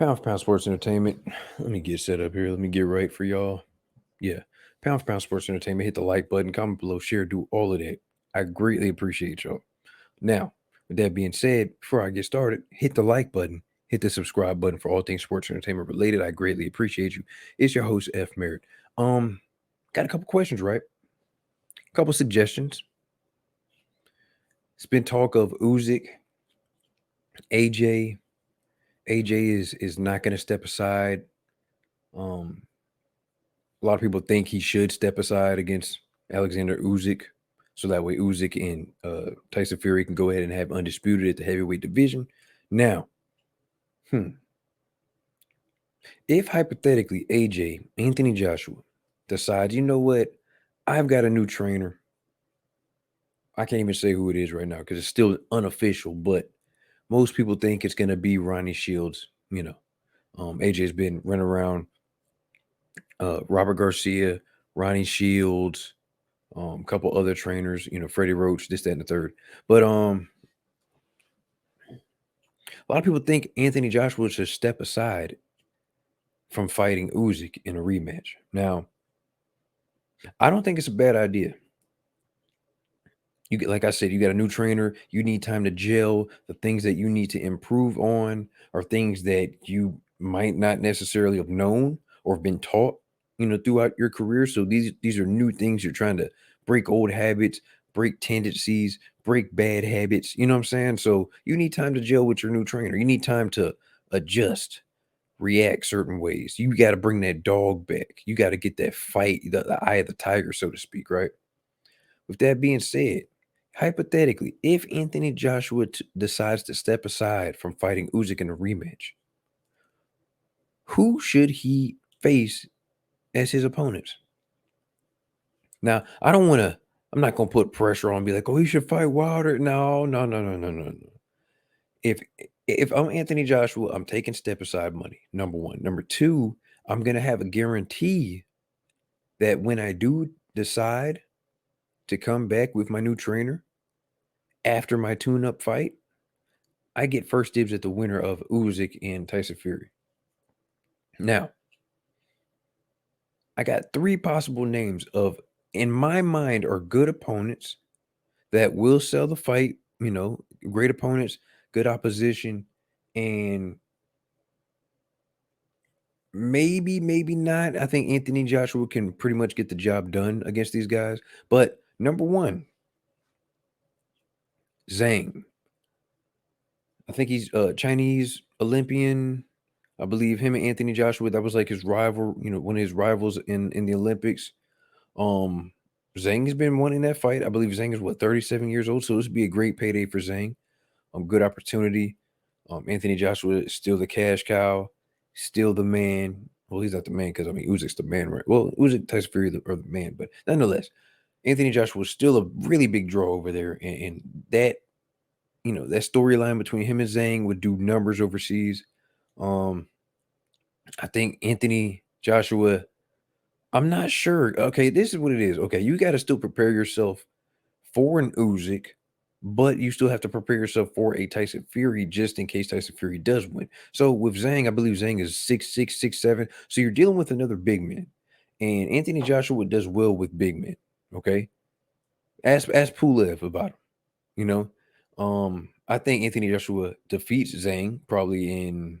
P4P Sports Entertainment. Let me get set up here. Let me get right for y'all. Yeah. P4P Sports Entertainment. Hit the like button, comment below, share, do all of that. I greatly appreciate y'all. Now, with that being said, before I get started, hit the like button, hit the subscribe button for all things sports entertainment related. I greatly appreciate you. It's your host, F. Merritt. Got a couple questions, right? A couple suggestions. It's been talk of Usyk, AJ. AJ is not going to step aside. Um, A lot of people think he should step aside against Alexander Usyk, so that way Usyk and Tyson Fury can go ahead and have undisputed at the heavyweight division. Now, if hypothetically AJ Anthony Joshua decides, you know what, I've got a new trainer. I can't even say who it is right now because it's still unofficial, but most people think it's going to be Ronnie Shields. AJ's been running around Robert Garcia, Ronnie Shields, a couple other trainers, Freddie Roach, this, that, and the third. But a lot of people think Anthony Joshua should step aside from fighting Usyk in a rematch. Now, I don't think it's a bad idea. Like I said, you got a new trainer. You need time to gel. The things that you need to improve on are things that you might not necessarily have known or have been taught, throughout your career. So these are new things. You're trying to break old habits, break tendencies, break bad habits. You know what I'm saying? So you need time to gel with your new trainer. You need time to adjust, react certain ways. You got to bring that dog back. You got to get that fight, the eye of the tiger, so to speak, right? With that being said, hypothetically, if Anthony Joshua decides to step aside from fighting Usyk in a rematch, who should he face as his opponents? Now, I'm not going to put pressure on and be like, oh, he should fight Wilder. No, no, no, no, no, no, no. If I'm Anthony Joshua, I'm taking step aside money, number one. Number two, I'm going to have a guarantee that when I do decide to come back with my new trainer after my tune-up fight, I get first dibs at the winner of Usyk and Tyson Fury. Now, I got three possible names of, in my mind, are good opponents that will sell the fight, great opponents, good opposition, and maybe not. I think Anthony Joshua can pretty much get the job done against these guys. But number one, Zhang. I think he's a Chinese Olympian. I believe him and Anthony Joshua, that was like his rival, one of his rivals in the Olympics. Zhang has been wanting that fight. I believe Zhang is 37 years old, so this would be a great payday for Zhang. Good opportunity. Anthony Joshua is still the cash cow, still the man. Well, he's not the man because Usyk's the man, right? Well, Usyk, Tyson Fury are the man, but nonetheless, Anthony Joshua is still a really big draw over there, and that that storyline between him and Zhang would do numbers overseas. I think Anthony Joshua, I'm not sure. Okay, this is what it is. Okay, you got to still prepare yourself for an Usyk, but you still have to prepare yourself for a Tyson Fury just in case Tyson Fury does win. So with Zhang, I believe Zhang is 6'6", 6'7". So you're dealing with another big man. And Anthony Joshua does well with big men. Okay. Ask Pulev about him. I think Anthony Joshua defeats Zhang probably in,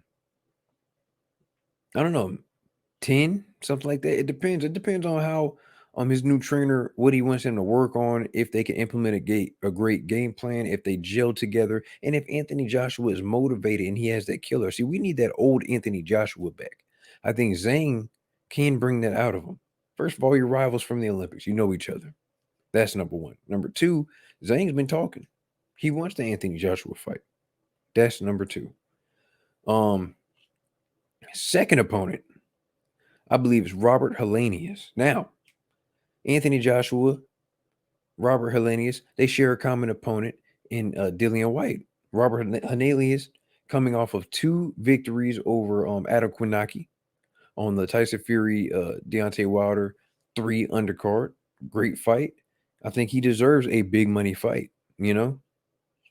I don't know, 10, something like that. It depends. It depends on how his new trainer, what he wants him to work on, if they can implement a great game plan, if they gel together, and if Anthony Joshua is motivated and he has that killer. See, we need that old Anthony Joshua back. I think Zhang can bring that out of him. First of all, your rivals from the Olympics, you know each other. That's number one. Number two, Zhang's been talking. He wants the Anthony Joshua fight. That's number two. Second opponent, I believe, is Robert Helenius. Now, Anthony Joshua, Robert Helenius, they share a common opponent in Dillian White. Robert Helenius coming off of 2 victories over Adam Kwinaki on the Tyson Fury, Deontay Wilder 3 undercard. Great fight. I think he deserves a big money fight,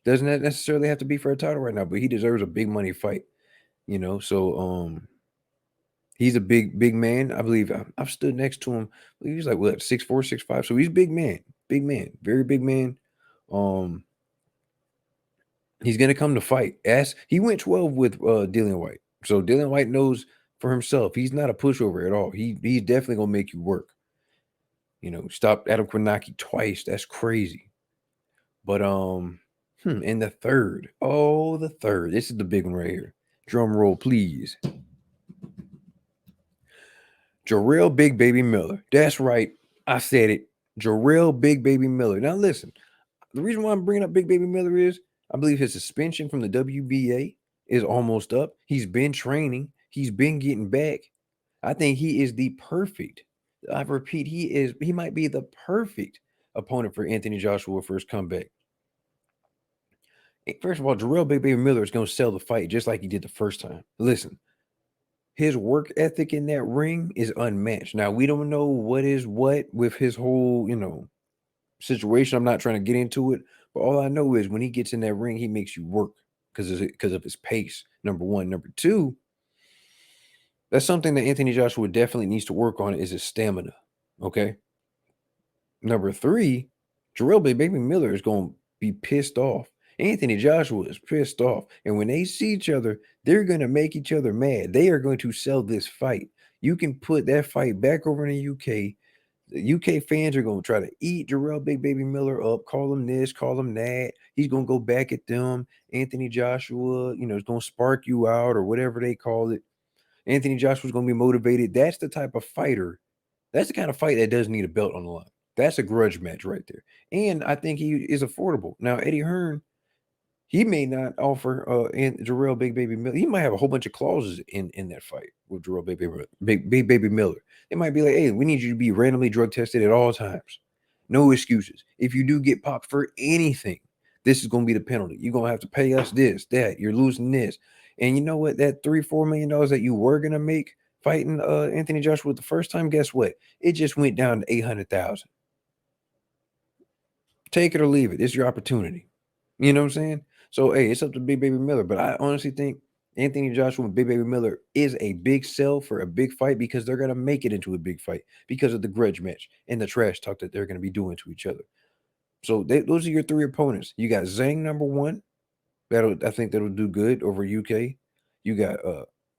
Doesn't that necessarily have to be for a title right now, but he deserves a big money fight. So he's a big man. I believe I've stood next to him. He's like what 6'4", 6'5". So he's big man, very big man. Um, he's gonna come to fight. As he went 12 with Dillian White, so Dillian White knows for himself. He's not a pushover at all. He's definitely gonna make you work. Stop Adam Kwanaki twice. That's crazy. But and the third. Oh, the third. This is the big one right here. Drum roll, please. Jarrell Big Baby Miller. That's right. I said it. Jarrell Big Baby Miller. Now listen, the reason why I'm bringing up Big Baby Miller is I believe his suspension from the WBA is almost up. He's been training. He's been getting back. I think he is the perfect. I repeat, he might be the perfect opponent for Anthony Joshua for his comeback. First of all, Jarrell Big Baby Miller is going to sell the fight just like he did the first time. Listen, his work ethic in that ring is unmatched. Now, we don't know what is what with his whole, situation. I'm not trying to get into it, but all I know is when he gets in that ring, he makes you work because of his pace. Number one. Number two, that's something that Anthony Joshua definitely needs to work on is his stamina. Okay. Number three, Jarrell Baby Miller is going to be pissed off. Anthony Joshua is pissed off. And when they see each other, they're going to make each other mad. They are going to sell this fight. You can put that fight back over in the UK. The UK fans are going to try to eat Jarrell Big Baby Miller up, call him this, call him that. He's going to go back at them. Anthony Joshua, is going to spark you out or whatever they call it. Anthony Joshua's going to be motivated. That's the type of fighter. That's the kind of fight that doesn't need a belt on the line. That's a grudge match right there. And I think he is affordable. Now, Eddie Hearn, he may not offer Jarrell Big Baby Miller. He might have a whole bunch of clauses in that fight with Jarrell Big Baby Miller. It might be like, hey, we need you to be randomly drug tested at all times. No excuses. If you do get popped for anything, this is going to be the penalty. You're going to have to pay us this, that. You're losing this. And you know what? That $3-4 million that you were going to make fighting Anthony Joshua the first time, guess what? It just went down to 800,000. Take it or leave it. It's your opportunity. You know what I'm saying? So, hey, it's up to Big Baby Miller. But I honestly think Anthony Joshua and Big Baby Miller is a big sell for a big fight because they're going to make it into a big fight because of the grudge match and the trash talk that they're going to be doing to each other. So, those are your three opponents. You got Zhang number one. I think that'll do good over UK. You got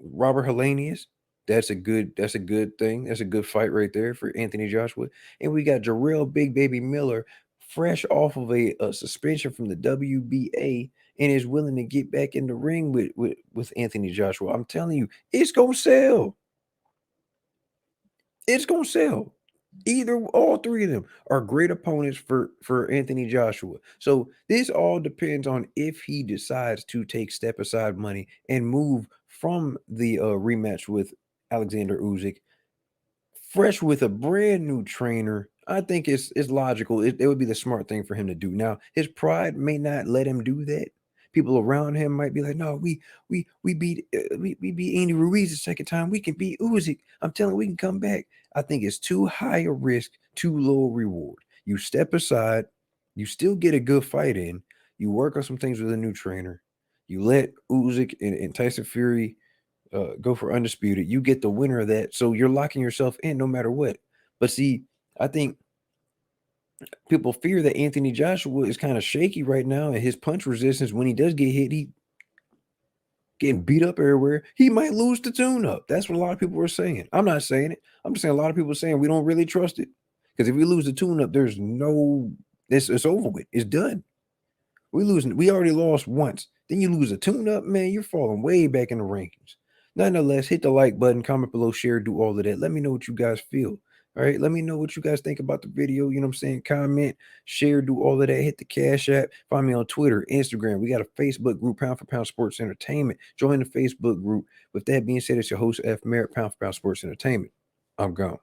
Robert Helenius. That's a good thing. That's a good fight right there for Anthony Joshua. And we got Jarrell Big Baby Miller, fresh off of a suspension from the WBA, and is willing to get back in the ring with Anthony Joshua. I'm telling you, it's gonna sell. It's gonna sell. Either all three of them are great opponents for Anthony Joshua. So this all depends on if he decides to take step aside money and move from the rematch with Alexander Usyk, fresh with a brand new trainer. I think it's logical. It would be the smart thing for him to do. Now, his pride may not let him do that. People around him might be like, "No, we beat we beat Andy Ruiz the second time. We can beat Usyk. I'm telling you, we can come back." I think it's too high a risk, too low a reward. You step aside, you still get a good fight in. You work on some things with a new trainer. You let Usyk and Tyson Fury go for undisputed. You get the winner of that, so you're locking yourself in no matter what. But see, I think people fear that Anthony Joshua is kind of shaky right now, and his punch resistance when he does get hit, he getting beat up everywhere. He might lose the tune-up. That's what a lot of people are saying. I'm not saying it. I'm just saying a lot of people are saying we don't really trust it because if we lose the tune-up, there's no. It's over with. It's done. We already lost once. Then you lose a tune-up, man. You're falling way back in the rankings. Nonetheless, hit the like button, comment below, share, do all of that. Let me know what you guys feel. All right. Let me know what you guys think about the video. You know what I'm saying? Comment, share, do all of that. Hit the Cash App. Find me on Twitter, Instagram. We got a Facebook group, Pound for Pound Sports Entertainment. Join the Facebook group. With that being said, it's your host, F. Merritt, Pound for Pound Sports Entertainment. I'm gone.